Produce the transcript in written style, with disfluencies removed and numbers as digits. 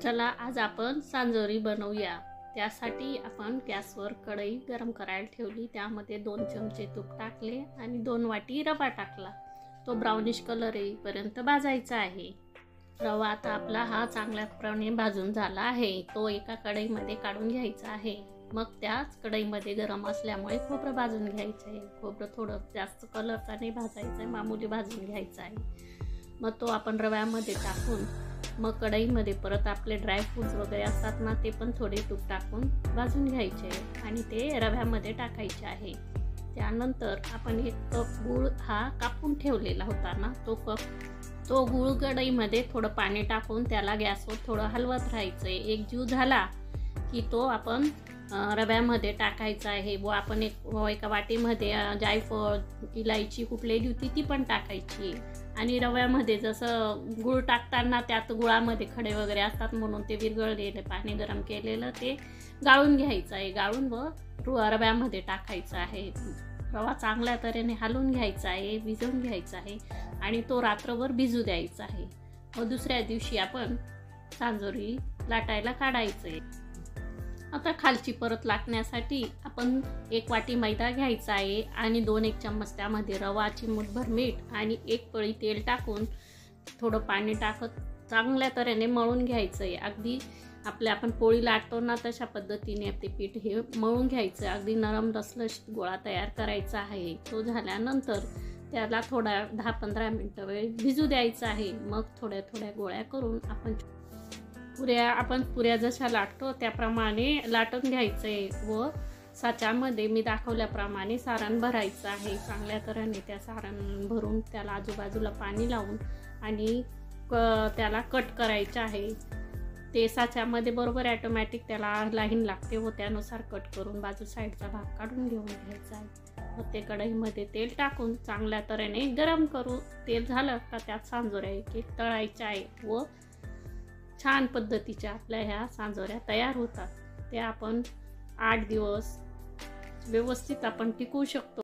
चला आज आपण सांजोरी बनवूया। त्यासाठी आपण गॅसवर कढई गरम करायला ठेवली, त्यामध्ये 2 चमचे तूप टाकले आणि 2 वाटी रवा टाकला। तो ब्राउनिश कलर येईपर्यंत भाजायचा आहे। रवा आता आपला हा चांगल्याप्रमाणे भाजून झाला आहे। तो एका कढईमध्ये काढून घ्यायचा आहे। मग त्याच कढईमध्ये गरम असल्यामुळे खोबरं भाजून घ्यायचं आहे। खोबरं थोडं जास्त कलरचा नाही भाजायचं आहे, मामूली भाजून घ्यायचं आहे। मग तो आपण रव्यामध्ये टाकून मग कढईमध्ये परत आपले ड्रायफ्रूट्स वगैरे असतात ना, ते पण थोडे तूप टाकून भाजून घ्यायचे आणि ते रव्यामध्ये टाकायचे आहे। त्यानंतर आपण 1 कप गूळ हा कापून ठेवलेला होता ना, तो गूळ कढईमध्ये थोडं पाणी टाकून त्याला गॅसवर थोडं हलवत राहायचं आहे। एकजीव झाला की तो आपण रव्यामध्ये टाकायचा आहे व आपण एका वाटीमध्ये जायफळ, इलायची कुटलेली होती ती पण टाकायची आणि रव्यामध्ये जसं गूळ टाकताना त्यात गुळामध्ये खडे वगैरे असतात म्हणून ते विरघळलेले पाणी गरम केलेलं ते गाळून घ्यायचं आहे। गाळून व रव्यामध्ये टाकायचं आहे। रवा चांगल्या तऱ्हेने हलवून घ्यायचा आहे, भिजवून घ्यायचा आहे आणि तो रात्रभर भिजू द्यायचा आहे। व दुसऱ्या दिवशी आपण सांजोरी लाटायला काढायचं आहे। आता खालची परत लाटण्यासाठी आपण 1 वाटी मैदा घ्यायचा आहे आणि 2-1 चम्मच त्यामध्ये रवा, चिमूटभर मीठ आणि 1 पळी तेल टाकून थोडं पाणी टाकत चांगल्या तऱ्हेने मळून घ्यायचं आहे। अगदी आपण पोळी लाटतो ना तशा पद्धतीने ते पीठ हे मळून घ्यायचं। अगदी नरम रसरशीत गोळा तयार करायचा आहे। तो झाल्यानंतर त्याला थोडा 10-15 मिनिटं वेळ भिजू द्यायचा आहे। मग थोड्या थोड्या गोळ्या करून आपण पुऱ्या जशा लाटतो त्याप्रमाणे लाटून घ्यायचे व साच्यामध्ये मी दाखवल्याप्रमाणे सारण भरायचं आहे। चांगल्या तऱ्हेने त्या सारण भरून त्याला आजूबाजूला पाणी लावून आणि त्याला कट करायचे आहे। ते साच्यामध्ये बरोबर ऑटोमॅटिक त्याला लाईन लागते व त्यानुसार कट करून बाजू साईडचा भाग काढून घेऊन घ्यायचा आहे। मग ते कढईमध्ये तेल टाकून चांगल्या तऱ्हेने गरम करू। तेल झालं का त्यात सांजोऱ्या एक तळायच्या आहे व छान पद्धतीच्या आपल्या ह्या सांजोऱ्या तयार होतात। ते आपण 8 दिवस व्यवस्थित आपण टिकवू शकतो।